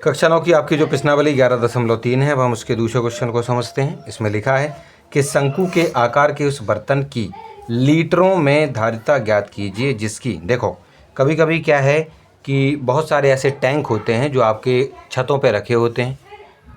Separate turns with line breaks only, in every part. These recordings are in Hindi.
कक्षा 9 की आपकी जो प्रश्नावली 11.3 है, अब हम उसके दूसरे क्वेश्चन को समझते हैं। इसमें लिखा है कि शंकु के आकार के उस बर्तन की लीटरों में धारिता ज्ञात कीजिए जिसकी, देखो कभी कभी क्या है कि बहुत सारे ऐसे टैंक होते हैं जो आपके छतों पे रखे होते हैं,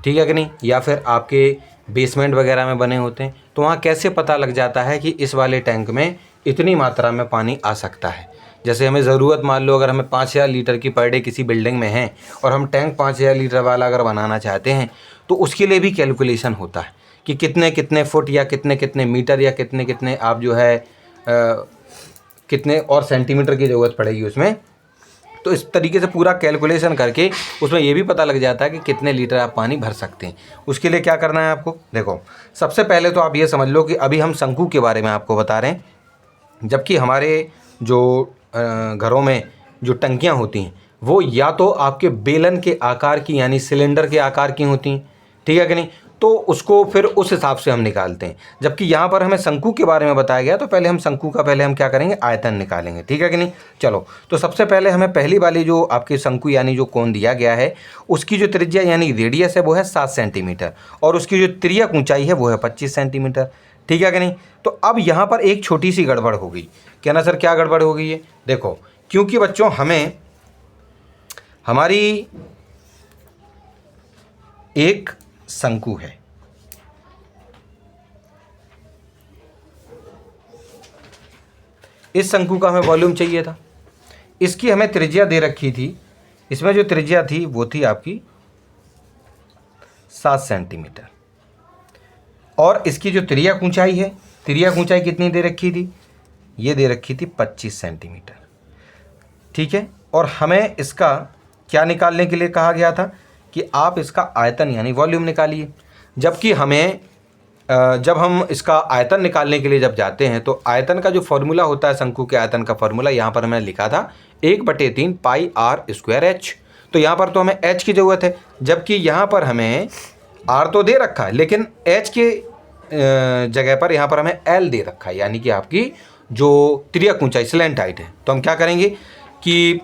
ठीक है कि नहीं, या फिर आपके बेसमेंट वगैरह में बने होते हैं। तो वहाँ कैसे पता लग जाता है कि इस वाले टैंक में इतनी मात्रा में पानी आ सकता है। जैसे हमें ज़रूरत, मान लो अगर हमें 5000 लीटर की पर डे किसी बिल्डिंग में है और हम टैंक 5000 लीटर वाला अगर बनाना चाहते हैं, तो उसके लिए भी कैलकुलेशन होता है कि कितने कितने फुट या कितने कितने मीटर या कितने कितने आप जो है कितने और सेंटीमीटर की ज़रूरत पड़ेगी उसमें। तो इस तरीके से पूरा कैलकुलेशन करके उसमें ये भी पता लग जाता है कि कितने लीटर आप पानी भर सकते हैं। उसके लिए क्या करना है आपको, देखो सबसे पहले तो आप ये समझ लो कि अभी हम शंकु के बारे में आपको बता रहे हैं, जबकि हमारे जो घरों में जो टंकियां होती हैं वो या तो आपके बेलन के आकार की यानी सिलेंडर के आकार की होती हैं, ठीक है कि नहीं, तो उसको फिर उस हिसाब से हम निकालते हैं। जबकि यहाँ पर हमें शंकु के बारे में बताया गया, तो पहले हम शंकु का पहले हम क्या करेंगे, आयतन निकालेंगे, ठीक है कि नहीं। चलो, तो सबसे पहले हमें पहली वाली जो आपके शंकु यानी जो कोण दिया गया है उसकी जो त्रिज्या यानी रेडियस है वो है 7 सेंटीमीटर और उसकी जो तिर्यक ऊंचाई है वो है 25 सेंटीमीटर, ठीक है कि नहीं। तो अब यहाँ पर एक छोटी सी गड़बड़ हो गई। क्या ना सर, क्या गड़बड़ हो गई है, देखो क्योंकि बच्चों हमें हमारी एक शंकु है, इस शंकु का हमें वॉल्यूम चाहिए था, इसकी हमें त्रिज्या दे रखी थी, इसमें जो त्रिज्या थी वो थी आपकी 7 सेंटीमीटर और इसकी जो तिर्यक ऊंचाई है, तिर्यक ऊंचाई कितनी दे रखी थी, ये दे रखी थी 25 सेंटीमीटर, ठीक है। और हमें इसका क्या निकालने के लिए कहा गया था कि आप इसका आयतन यानी वॉल्यूम निकालिए। जबकि हमें जब हम इसका आयतन निकालने के लिए जब जाते हैं तो आयतन का जो फॉर्मूला होता है, शंकु के आयतन का फॉर्मूला यहाँ पर मैंने लिखा था 1/3 पाई आर स्क्वायर एच। तो यहाँ पर तो हमें एच की ज़रूरत है, जबकि यहाँ पर हमें आर तो दे रखा है लेकिन एच के जगह पर यहाँ पर हमें एल दे रखा है, यानी कि आपकी जो तिर्यक ऊंचाई स्लैंट हाइट है। तो हम क्या करेंगे कि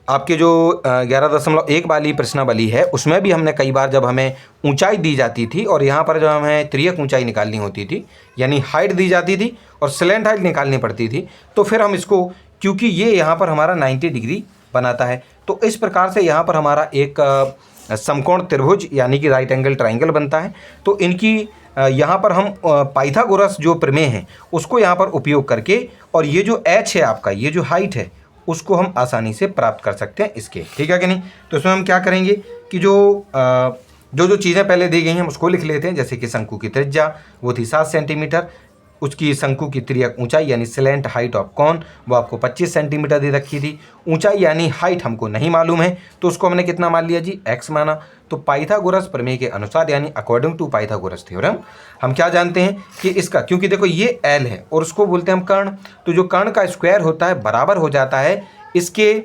आपके जो 11.1 वाली प्रश्नावली है उसमें भी हमने कई बार जब हमें ऊंचाई दी जाती थी और यहाँ पर जब हमें तिर्यक ऊंचाई निकालनी होती थी यानी हाइट दी जाती थी और स्लैंट हाइट निकालनी पड़ती थी, तो फिर हम इसको, क्योंकि ये यहाँ पर हमारा 90 डिग्री बनाता है, तो इस प्रकार से यहाँ पर हमारा एक समकोण त्रिभुज यानी कि राइट एंगल ट्राइंगल बनता है। तो इनकी यहाँ पर हम पाइथागोरस जो प्रमेय है उसको यहाँ पर उपयोग करके, और ये जो एच है आपका, ये जो हाइट है उसको हम आसानी से प्राप्त कर सकते हैं इसके, ठीक है कि नहीं। तो इसमें हम क्या करेंगे कि जो चीज़ें पहले दी गई हैं हम उसको लिख लेते हैं। जैसे कि शंकु की त्रिज्या वो थी 7 सेंटीमीटर, उसकी शंकु की तिर्यक ऊंचाई यानी स्लैंट हाइट ऑफ कॉन वो आपको 25 सेंटीमीटर दे रखी थी। ऊंचाई यानी हाइट हमको नहीं मालूम है तो उसको हमने कितना मान लिया जी, x माना। तो पाइथागोरस प्रमेय के अनुसार यानी अकॉर्डिंग टू पाइथागोरस थ्योरम हम क्या जानते हैं कि इसका, क्योंकि देखो ये l है और उसको बोलते हैं हम कर्ण, तो जो कर्ण का स्क्वायर होता है बराबर हो जाता है इसके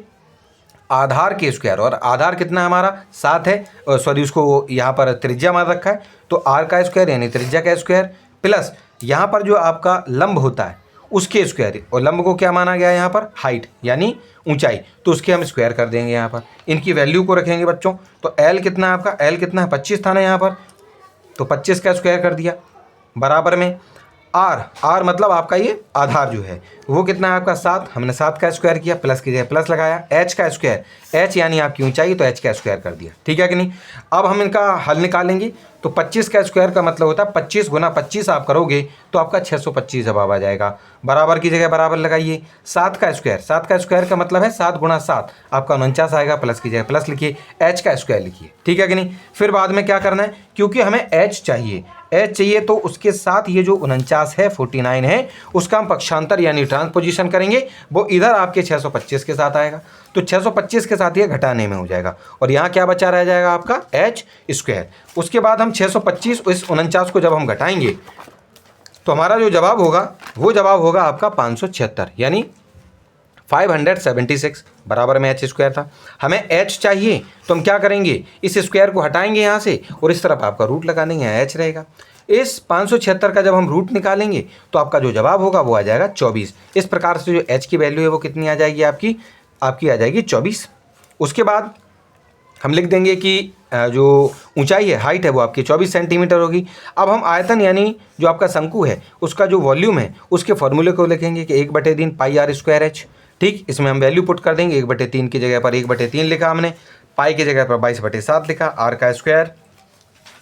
आधार के स्क्वायर, और आधार कितना है हमारा 7 है, सॉरी उसको यहाँ पर त्रिज्या मान रखा है तो r का स्क्वायर यानी त्रिज्या का स्क्वायर प्लस यहाँ पर जो आपका लंब होता है उसके स्क्वायर, और लंब को क्या माना गया है यहाँ पर हाइट यानी ऊंचाई, तो उसके हम स्क्वायर कर देंगे यहाँ पर, इनकी वैल्यू को रखेंगे बच्चों। तो l कितना है आपका, l कितना है 25 था ना यहाँ पर, तो 25 का स्क्वायर कर दिया बराबर में r मतलब आपका ये आधार जो है वो कितना है आपका 7, हमने 7 का स्क्वायर किया, प्लस की जगह प्लस लगाया, h का स्क्वायर, h यानी आपकी ऊंचाई तो h का स्क्वायर कर दिया, ठीक है कि नहीं। अब हम इनका हल निकालेंगे तो 25 का स्क्वायर का मतलब होता है 25 गुना 25 आप करोगे तो आपका 625 जवाब आ जाएगा। बराबर की जगह बराबर लगाइए, 7 का स्क्वायर का मतलब है 7 गुना 7 आपका 49 आएगा, प्लस की जगह प्लस लिखिए, h का स्क्वायर लिखिए, ठीक है कि नहीं। फिर बाद में क्या करना है, क्योंकि हमें h चाहिए तो उसके साथ ये जो 49 है 49 है उसका हम पक्षांतर यानी ट्रांसपोजिशन करेंगे, वो इधर आपके 625 के साथ आएगा, तो 625 के साथ ये घटाने में हो जाएगा और यहाँ क्या बचा रह जाएगा आपका h स्क्वायर। उसके बाद हम 625 इस 49 को जब हम घटाएंगे तो हमारा जो जवाब होगा वो जवाब होगा आपका 576 यानी 576 बराबर में h स्क्वायर था। हमें h चाहिए तो हम क्या करेंगे, इस स्क्वायर को हटाएंगे यहाँ से और इस तरफ आपका रूट लगा देंगे, h रहेगा। इस 576 का जब हम रूट निकालेंगे तो आपका जो जवाब होगा वो आ जाएगा 24। इस प्रकार से जो h की वैल्यू है वो कितनी आ जाएगी आपकी आ जाएगी 24। उसके बाद हम लिख देंगे कि जो ऊंचाई है, हाइट है, वो आपकी 24 सेंटीमीटर होगी। अब हम आयतन यानी जो आपका शंकु है उसका जो वॉल्यूम है उसके फॉर्मूले को लिखेंगे कि 1/3 पाई आर स्क्वायर एच। ठीक, इसमें हम वैल्यू पुट कर देंगे। 1/3 की जगह पर 1/3 लिखा हमने, पाई की जगह पर 22/7 लिखा, आर का स्क्वायर,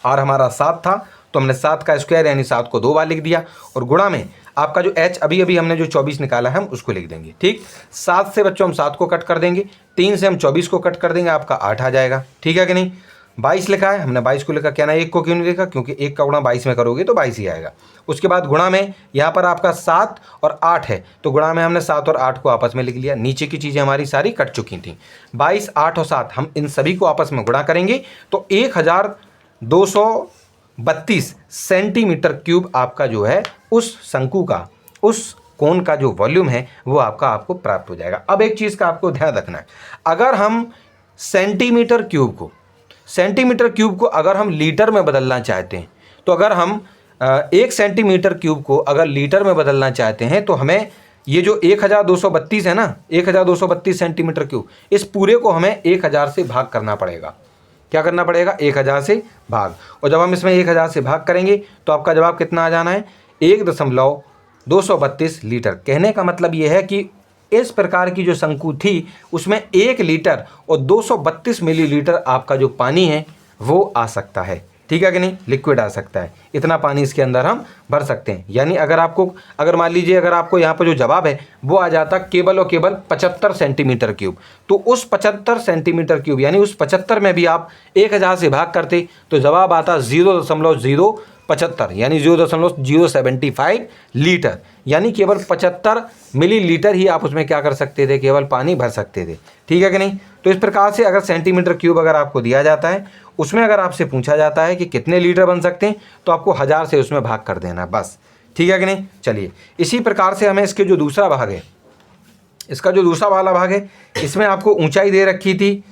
आर हमारा 7 था तो हमने 7 का स्क्वायर यानी 7 को 2 बार लिख दिया, और गुणा में आपका जो h अभी अभी हमने जो 24 निकाला है हम उसको लिख देंगे। ठीक, 7 से बच्चों हम 7 को कट कर देंगे, 3 से हम 24 को कट कर देंगे, आपका 8 आ जाएगा। ठीक है कि नहीं। 22 लिखा है हमने, 22 को लिखा, क्या ना 1 को क्यों नहीं लिखा, क्योंकि 1 का गुणा 22 में करोगे तो 22 ही आएगा। उसके बाद गुणा में यहाँ पर आपका 7 और 8 है तो गुणा में हमने 7 और 8 को आपस में लिख लिया। नीचे की चीज़ें हमारी सारी कट चुकी थी। 22, 8 और 7 हम इन सभी को आपस में गुणा करेंगे तो 1232 सेंटीमीटर क्यूब आपका जो है उस शंकु का, उस कोन का जो वॉल्यूम है वो आपको प्राप्त हो जाएगा। अब एक चीज़ का आपको ध्यान रखना है, अगर हम सेंटीमीटर क्यूब को अगर हम लीटर में बदलना चाहते हैं तो अगर हम 1 सेंटीमीटर क्यूब को अगर लीटर में बदलना चाहते हैं तो हमें ये जो 1232 है ना, 1232 सेंटीमीटर क्यूब, इस पूरे को हमें 1000 से भाग करना पड़ेगा। क्या करना पड़ेगा, 1000 से भाग। और जब हम इसमें 1000 से भाग करेंगे तो आपका जवाब कितना आ जाना है, 1.232 लीटर। कहने का मतलब ये है कि इस प्रकार की जो शंकु थी उसमें 1 लीटर और 232 मिलीलीटर आपका जो पानी है वो आ सकता है। ठीक है कि नहीं, लिक्विड आ सकता है, इतना पानी इसके अंदर हम भर सकते हैं। यानी अगर मान लीजिए अगर आपको यहाँ पर जो जवाब है वो आ जाता केवल और केवल 75 सेंटीमीटर क्यूब, तो उस 75 सेंटीमीटर क्यूब यानी उस 75 में भी आप 1000 से भाग करते तो जवाब आता 0.075 यानी 0.075 लीटर, यानी केवल 75 मिलीलीटर ही आप उसमें क्या कर सकते थे, केवल पानी भर सकते थे। ठीक है कि नहीं। तो इस प्रकार से अगर सेंटीमीटर क्यूब अगर आपको दिया जाता है, उसमें अगर आपसे पूछा जाता है कि कितने लीटर बन सकते हैं तो आपको 1000 से उसमें भाग कर देना बस। ठीक है कि नहीं। चलिए इसी प्रकार से हमें इसके जो दूसरा भाग है, इसका जो दूसरा वाला भाग है, इसमें आपको ऊंचाई दे रखी थी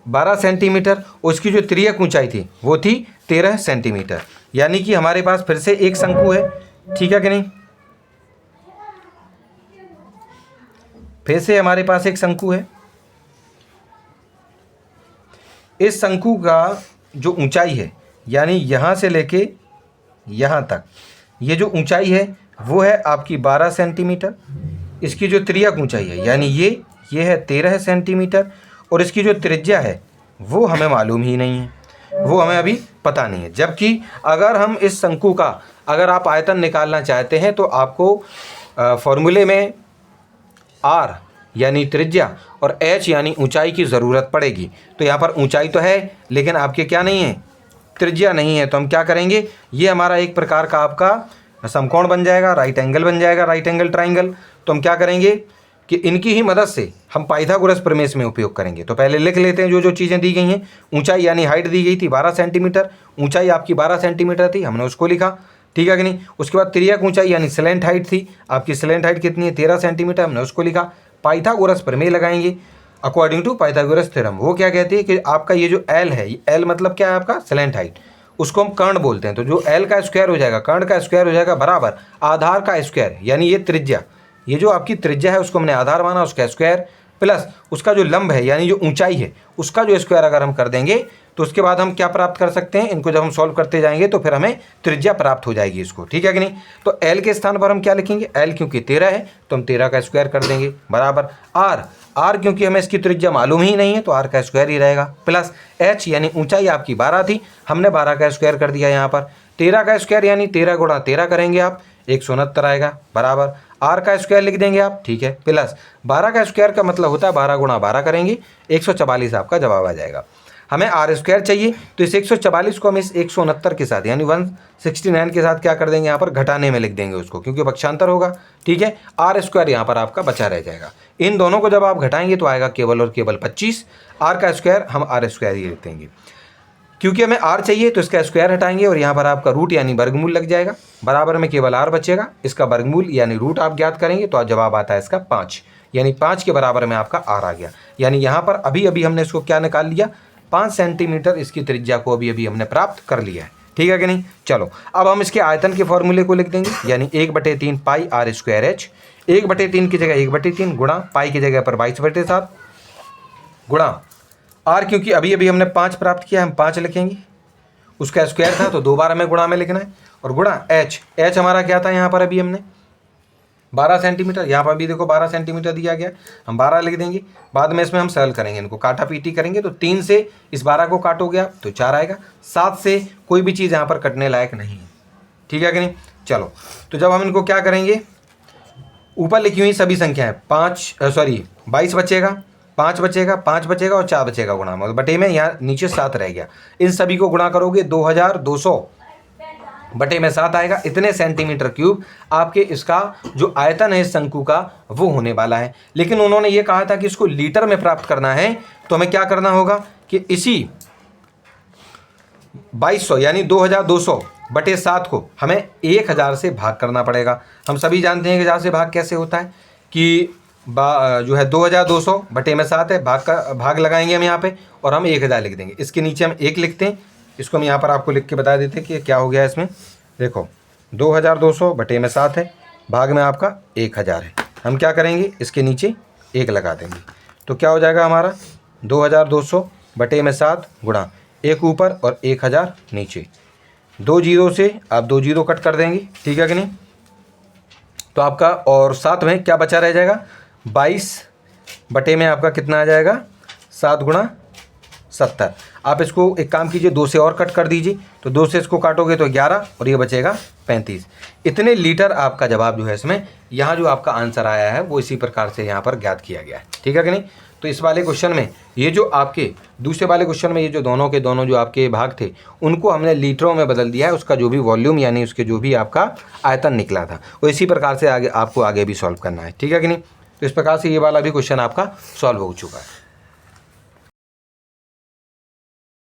12 सेंटीमीटर, उसकी जो तिर्यक ऊंचाई थी वो थी 13 सेंटीमीटर। यानी कि हमारे पास फिर से एक शंकु है। ठीक है कि नहीं, फिर से हमारे पास एक शंकु है। इस शंकु का जो ऊंचाई है यानी यहाँ से लेके यहाँ तक ये जो ऊंचाई है वो है आपकी 12 सेंटीमीटर। इसकी जो तिर्यक ऊंचाई है यानी ये है 13 सेंटीमीटर, और इसकी जो त्रिज्या है वो हमें मालूम ही नहीं है, वो हमें अभी पता नहीं है। जबकि अगर हम इस शंकु का अगर आप आयतन निकालना चाहते हैं तो आपको फॉर्मूले में r यानी त्रिज्या और h यानी ऊंचाई की ज़रूरत पड़ेगी। तो यहाँ पर ऊंचाई तो है लेकिन आपके क्या नहीं है, त्रिज्या नहीं है। तो हम क्या करेंगे, ये हमारा एक प्रकार का आपका समकोण बन जाएगा, राइट एंगल बन जाएगा, राइट एंगल ट्राइंगल। तो हम क्या करेंगे कि इनकी ही मदद से हम पाइथागोरस प्रमेय में उपयोग करेंगे। तो पहले लिख लेते हैं जो चीज़ें दी गई हैं। ऊंचाई यानी हाइट दी गई थी 12 सेंटीमीटर, ऊंचाई आपकी 12 सेंटीमीटर थी, हमने उसको लिखा। ठीक है कि नहीं। उसके बाद तिर्यक ऊंचाई यानी स्लैंट हाइट थी, आपकी स्लैंट हाइट कितनी है 13 सेंटीमीटर, हमने उसको लिखा। पाइथागोरस प्रमेय लगाएंगे अकॉर्डिंग टू पाइथागोरस थ्योरम। वो क्या कहती है कि आपका ये जो एल है, एल मतलब क्या है आपका स्लैंट हाइट, उसको हम कर्ण बोलते हैं। तो जो एल का स्क्वायर हो जाएगा, कर्ण का स्क्वायर हो जाएगा बराबर आधार का स्क्वायर, यानी ये त्रिज्या, ये जो आपकी त्रिज्या है उसको हमने आधार माना, उसका स्क्वायर प्लस उसका जो लंब है यानी जो ऊंचाई है उसका जो स्क्वायर अगर हम कर देंगे तो उसके बाद हम क्या प्राप्त कर सकते हैं, इनको जब हम सॉल्व करते जाएंगे तो फिर हमें त्रिज्या प्राप्त हो जाएगी इसको। ठीक है कि नहीं। तो एल के स्थान पर हम क्या लिखेंगे, एल क्योंकि 13 है तो हम 13 का स्क्वायर कर देंगे बराबर आर क्योंकि हमें इसकी त्रिज्या मालूम ही नहीं है तो आर का स्क्वायर ही रहेगा, प्लस एच यानी ऊंचाई आपकी 12 थी, हमने 12 का स्क्वायर कर दिया। यहाँ पर 13 का स्क्वायर यानी 13 गुणा 13 करेंगे आप 169 आएगा बराबर आर का स्क्वायर लिख देंगे आप। ठीक है, प्लस 12 का स्क्वायर का मतलब होता है 12 गुणा 12 करेंगे 144 आपका जवाब आ जाएगा। हमें आर स्क्वायर चाहिए तो इस 144 को हम इस 169 के साथ यानी 169 के साथ क्या कर देंगे, यहाँ पर घटाने में लिख देंगे उसको, क्योंकि पक्षांतर होगा। ठीक है, आर स्क्वायर यहाँ पर आपका बचा रह जाएगा। इन दोनों को जब आप घटाएंगे तो आएगा केवल और केवल 25। आर का स्क्वायर हम आर स्क्वायर ही लिख देंगे, क्योंकि हमें आर चाहिए तो इसका स्क्वायर हटाएंगे और यहाँ पर आपका रूट यानी वर्गमूल लग जाएगा, बराबर में केवल आर बचेगा, इसका वर्गमूल यानी रूट आप ज्ञात करेंगे तो जवाब आता है इसका 5, यानी 5 के बराबर में आपका आर आ गया। यानी यहाँ पर अभी अभी हमने इसको क्या निकाल लिया, 5 सेंटीमीटर इसकी त्रिज्या को अभी अभी हमने प्राप्त कर लिया है। ठीक है कि नहीं। चलो अब हम इसके आयतन के फॉर्मूले को लिख देंगे, यानी 1/3 पाई आर स्क्वायर एच, 1/3 की जगह 1/3 गुणा पाई की जगह पर 22/7 गुणा आर क्योंकि अभी अभी हमने 5 प्राप्त किया, हम 5 लिखेंगे, उसका स्क्वायर था तो 2 बार हमें गुणा में लिखना है, और गुणा एच, एच हमारा क्या था यहाँ पर अभी हमने 12 सेंटीमीटर, यहाँ पर भी देखो 12 सेंटीमीटर दिया गया, हम 12 लिख देंगे। बाद में इसमें हम सरल करेंगे, इनको काटा पीटी करेंगे, तो 3 से इस 12 को काटोगे आप तो 4 आएगा, 7 से कोई भी चीज़ यहाँ पर कटने लायक नहीं है, ठीक है कि नहीं। चलो, तो जब हम इनको क्या करेंगे, ऊपर लिखी हुई सभी संख्याएं 22 बचेगा, 5 बचेगा, 5 बचेगा और 4 बचेगा गुणा में, बटे में यहाँ नीचे 7 रह गया, इन सभी को गुणा करोगे 2200 बटे में 7 आएगा। इतने सेंटीमीटर क्यूब आपके इसका जो आयतन है इस शंकु का वो होने वाला है। लेकिन उन्होंने ये कहा था कि इसको लीटर में प्राप्त करना है, तो हमें क्या करना होगा कि इसी 2200 यानी 2200 बटे 7 को हमें 1000 से भाग करना पड़ेगा। हम सभी जानते हैं कि 1000 से भाग कैसे होता है कि जो है 2200 बटे में 7 है, भाग लगाएंगे हम यहाँ पे और हम 1000 लिख देंगे। इसके नीचे हम 1 लिखते हैं, इसको हम यहाँ पर आपको लिख के बता देते हैं कि क्या हो गया इसमें। देखो 2200 बटे में 7 है, भाग में आपका 1000 है, हम क्या करेंगे इसके नीचे 1 लगा देंगे, तो क्या हो जाएगा हमारा 2200 बटे में 7 गुणा 1 ऊपर और 1000 नीचे, 2 जीरो से आप 2 जीरो कट कर देंगे, ठीक है कि नहीं। तो आपका और 7 में क्या बचा रह जाएगा, 22 बटे में आपका कितना आ जाएगा 7 गुणा 70। आप इसको एक काम कीजिए, 2 से और कट कर दीजिए, तो 2 से इसको काटोगे तो 11 और ये बचेगा 35। इतने लीटर आपका जवाब जो है इसमें, यहाँ जो आपका आंसर आया है वो इसी प्रकार से यहाँ पर ज्ञात किया गया है, ठीक है कि नहीं। तो इस वाले क्वेश्चन में ये जो आपके दूसरे वाले क्वेश्चन में ये जो दोनों के दोनों जो आपके भाग थे उनको हमने लीटरों में बदल दिया है, उसका जो भी वॉल्यूम यानी उसके जो भी आपका आयतन निकला था वो इसी प्रकार से आगे आपको आगे भी सॉल्व करना है, ठीक है कि नहीं। तो इस प्रकार से ये वाला भी क्वेश्चन आपका सॉल्व हो चुका है।